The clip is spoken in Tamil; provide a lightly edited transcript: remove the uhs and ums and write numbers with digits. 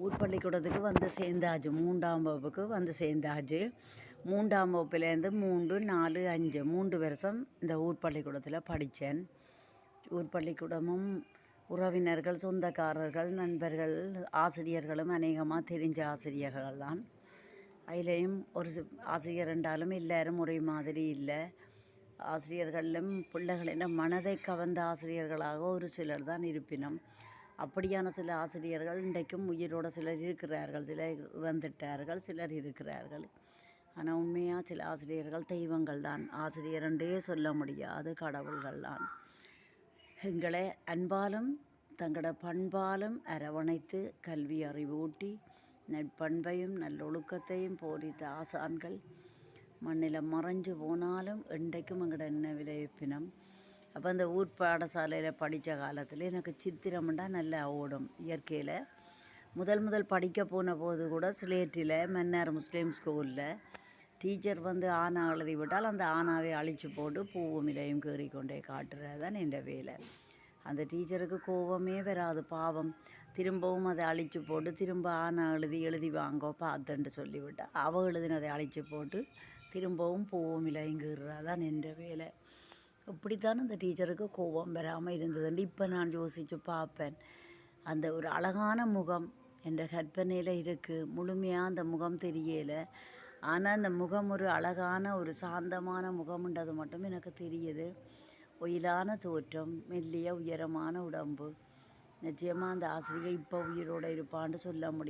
ஊர் பள்ளிக்கூடத்துக்கு வந்து சேர்ந்தாச்சு. 3ஆம் வகுப்புக்கு வந்து சேர்ந்தாச்சு. 3ஆம் வகுப்புலேருந்து 3, 4, 5 3 வருஷம் இந்த ஊர் பள்ளிக்கூடத்தில் படித்தேன். ஊர் பள்ளிக்கூடமும் உறவினர்கள், சொந்தக்காரர்கள், நண்பர்கள், ஆசிரியர்களும் அநேகமாக தெரிஞ்ச ஆசிரியர்கள் தான். அதிலேயும் ஒரு ஆசிரியர் என்றாலும் எல்லாரும் ஒரே மாதிரி இல்லை. ஆசிரியர்களும் பிள்ளைகளின் மனதை கவர்ந்த ஆசிரியர்களாக ஒரு சிலர் தான் இருப்பினும், அப்படியான சில ஆசிரியர்கள் இன்றைக்கும் உயிரோடு சிலர் இருக்கிறார்கள், சிலர் இறந்துட்டார்கள், சிலர் இருக்கிறார்கள். ஆனால் உண்மையாக சில ஆசிரியர்கள் தெய்வங்கள் தான். ஆசிரியர் என்றே சொல்ல முடியாது, கடவுள்கள் தான். எங்களை அன்பாலும் தங்களோட பண்பாலும் அரவணைத்து கல்வி அறிவூட்டி நற்பண்பையும் நல்லொழுக்கத்தையும் போதித்த ஆசான்கள் மண்ணில் மறைஞ்சு போனாலும் இன்றைக்கும் எங்களோட நினைவில் இருப்பினும். அப்போ அந்த ஊர் பாடசாலையில் படித்த காலத்தில் எனக்கு சித்திரம்ண்டா நல்லா ஓடும். இயற்கையில் முதல் படிக்க போன போது கூட ஸ்லேட்டில் மன்னார் முஸ்லீம் ஸ்கூலில் டீச்சர் வந்து ஆனா எழுதி விட்டால் அந்த ஆனாவை அழித்து போட்டு பூவும் இலையும் கீறி கொண்டே காட்டுறது தான் என் வேலை. அந்த டீச்சருக்கு கோபமே வராது, பாவம். திரும்பவும் அதை அழித்து போட்டு திரும்ப ஆனா எழுதி வாங்கோ பார்த்துன்ட்டு சொல்லிவிட்டால் அவள் எழுதினதை அழித்து போட்டு திரும்பவும் பூவும் இலையும் கீறுறது தான் என் வேலை. இப்படித்தான் அந்த டீச்சருக்கு கோபம் வராமல் இருந்ததுண்டு இப்போ நான் யோசித்து பார்ப்பேன். அந்த ஒரு அழகான முகம் என்ற கற்பனையில் இருக்குது. முழுமையாக அந்த முகம் தெரியலை. ஆனால் அந்த முகம் ஒரு அழகான ஒரு சாந்தமான முகம்ன்றது மட்டும் எனக்கு தெரியுது. ஒயிலான தோற்றம், மெல்லிய உயரமான உடம்பு. நிச்சயமாக அந்த ஆசிரியர் இப்போ உயிரோடு இருப்பான்னு சொல்ல முடியும்.